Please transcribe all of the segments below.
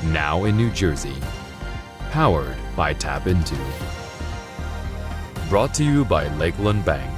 now in New Jersey. Powered by TAPinto. Brought to you by Lakeland Bank.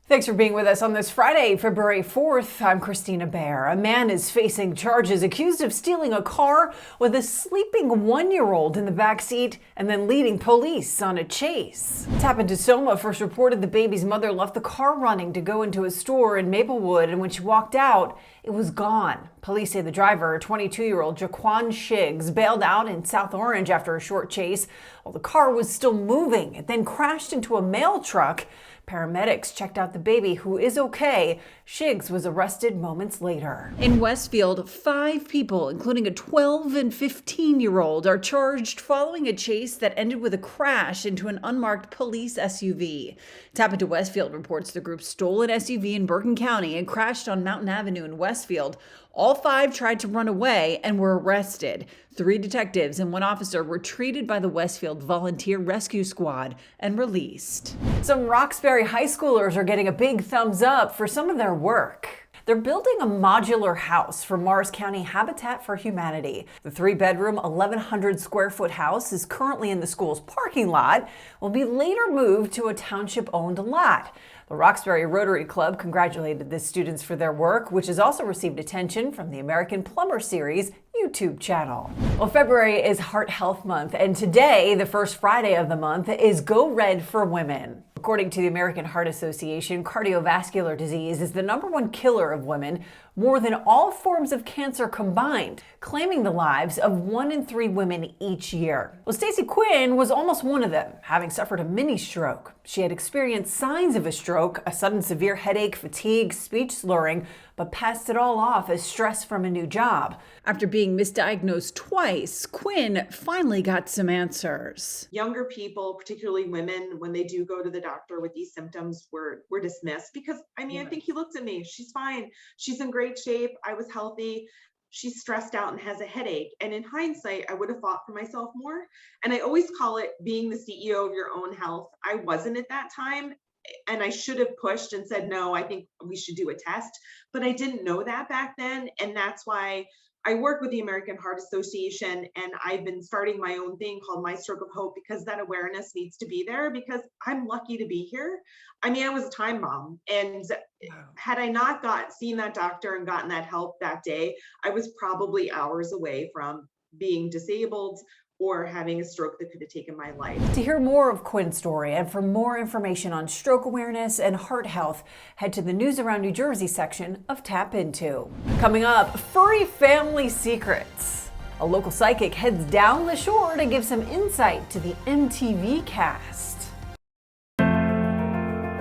Thanks for being with us on this Friday, February 4th. I'm Kristina Behr. A man is facing charges accused of stealing a car with a sleeping one-year-old in the backseat and then leading police on a chase. TAPinto Soma first reported the baby's mother left the car running to go into a store in Maplewood, and when she walked out, it was gone. Police say the driver, 22-year-old Jaquan Shiggs, bailed out in South Orange after a short chase while the car was still moving. It then crashed into a mail truck. Paramedics checked out the baby, who is okay. Shiggs was arrested moments later. In Westfield, 5 people, including a 12 and 15-year-old, are charged following a chase that ended with a crash into an unmarked police SUV. TAPinto Westfield reports the group stole an SUV in Bergen County and crashed on Mountain Avenue in Westfield. All 5 tried to run away and were arrested. 3 detectives and 1 officer were treated by the Westfield Volunteer Rescue Squad and released. Some Roxbury high schoolers are getting a big thumbs up for some of their work. They're building a modular house for Morris County Habitat for Humanity. The 3-bedroom, 1,100 square foot house is currently in the school's parking lot, will be later moved to a township-owned lot. The Roxbury Rotary Club congratulated the students for their work, which has also received attention from the American Plumber Series YouTube channel. Well, February is Heart Health Month, and today, the first Friday of the month, is Go Red for Women. According to the American Heart Association, cardiovascular disease is the #1 killer of women, more than all forms of cancer combined, claiming the lives of 1 in 3 women each year. Well, Stacey Quinn was almost one of them, having suffered a mini stroke. She had experienced signs of a stroke, a sudden severe headache, fatigue, speech slurring, but passed it all off as stress from a new job. After being misdiagnosed twice, Quinn finally got some answers. Younger people, particularly women, when they do go to the doctor with these symptoms, were dismissed because, I think he looked at me, she's fine, she's in great shape, I was healthy. She's stressed out and has a headache. And in hindsight, I would have fought for myself more. And I always call it being the CEO of your own health. I wasn't at that time. And I should have pushed and said, no, I think we should do a test. But I didn't know that back then. And that's why I work with the American Heart Association, and I've been starting my own thing called My Stroke of Hope, because that awareness needs to be there, because I'm lucky to be here. I was a time bomb, and had I not seen that doctor and gotten that help that day, I was probably hours away from being disabled or having a stroke that could have taken my life. To hear more of Quinn's story and for more information on stroke awareness and heart health, head to the News Around New Jersey section of TAPinto. Coming up, furry family secrets. A local psychic heads down the shore to give some insight to the MTV cast.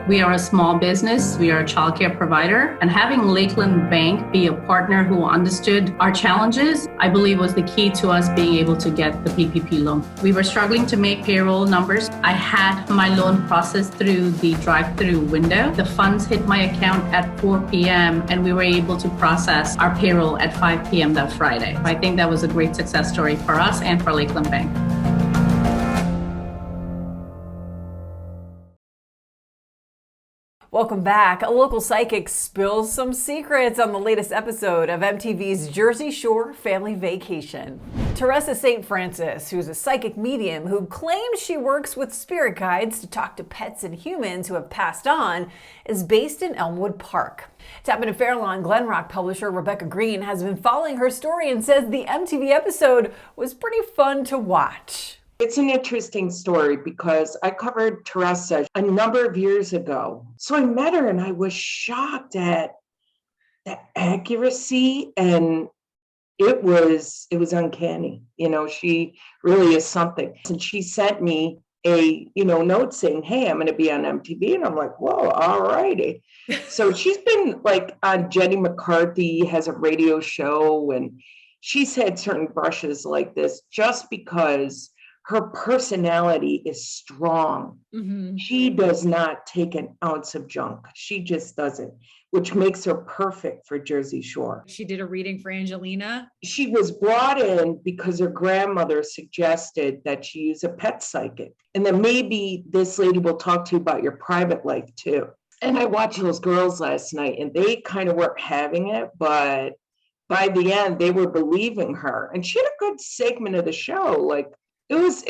We are a small business. We are a childcare provider, and having Lakeland Bank be a partner who understood our challenges, I believe was the key to us being able to get the PPP loan. We were struggling to make payroll numbers. I had my loan processed through the drive-through window. The funds hit my account at 4 p.m. and we were able to process our payroll at 5 p.m. that Friday. I think that was a great success story for us and for Lakeland Bank. Welcome back. A local psychic spills some secrets on the latest episode of MTV's Jersey Shore Family Vacation. Teresa St. Francis, who's a psychic medium who claims she works with spirit guides to talk to pets and humans who have passed on, is based in Elmwood Park. TAPinto Fairlawn Glen Rock publisher Rebecca Green has been following her story and says the MTV episode was pretty fun to watch. It's an interesting story because I covered Teresa a number of years ago. So I met her and I was shocked at the accuracy, and it was uncanny. She really is something. And she sent me a note saying, hey, I'm going to be on MTV. And I'm like, whoa, all righty. So she's been on Jenny McCarthy, has a radio show, and she's had certain brushes like this just because her personality is strong. Mm-hmm. She does not take an ounce of junk. She just doesn't, which makes her perfect for Jersey Shore. She did a reading for Angelina. She was brought in because her grandmother suggested that she use a pet psychic. And then maybe this lady will talk to you about your private life too. And I watched those girls last night and they kind of weren't having it, but by the end, they were believing her. And she had a good segment of the show. Like it was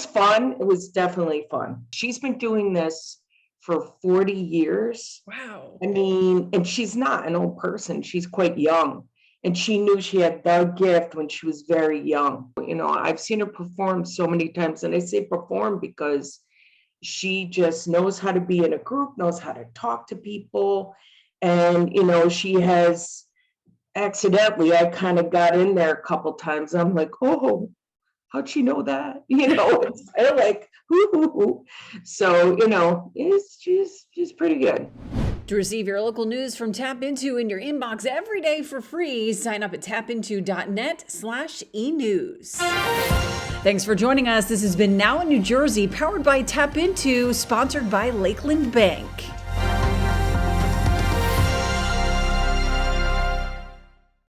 fun. It was definitely fun. She's been doing this for 40 years. Wow. I mean, and she's not an old person. She's quite young. And she knew she had the gift when she was very young. You know, I've seen her perform so many times, and I say perform because she just knows how to be in a group, knows how to talk to people. And, you know, she has accidentally, I kind of got in there a couple times. I'm like, oh, how'd she know that? You know, it's kind of like, ooh. So, you know, it's just pretty good. To receive your local news from TAPinto in your inbox every day for free, sign up at tapinto.net/enews. Thanks for joining us. This has been Now in New Jersey, powered by TAPinto, sponsored by Lakeland Bank.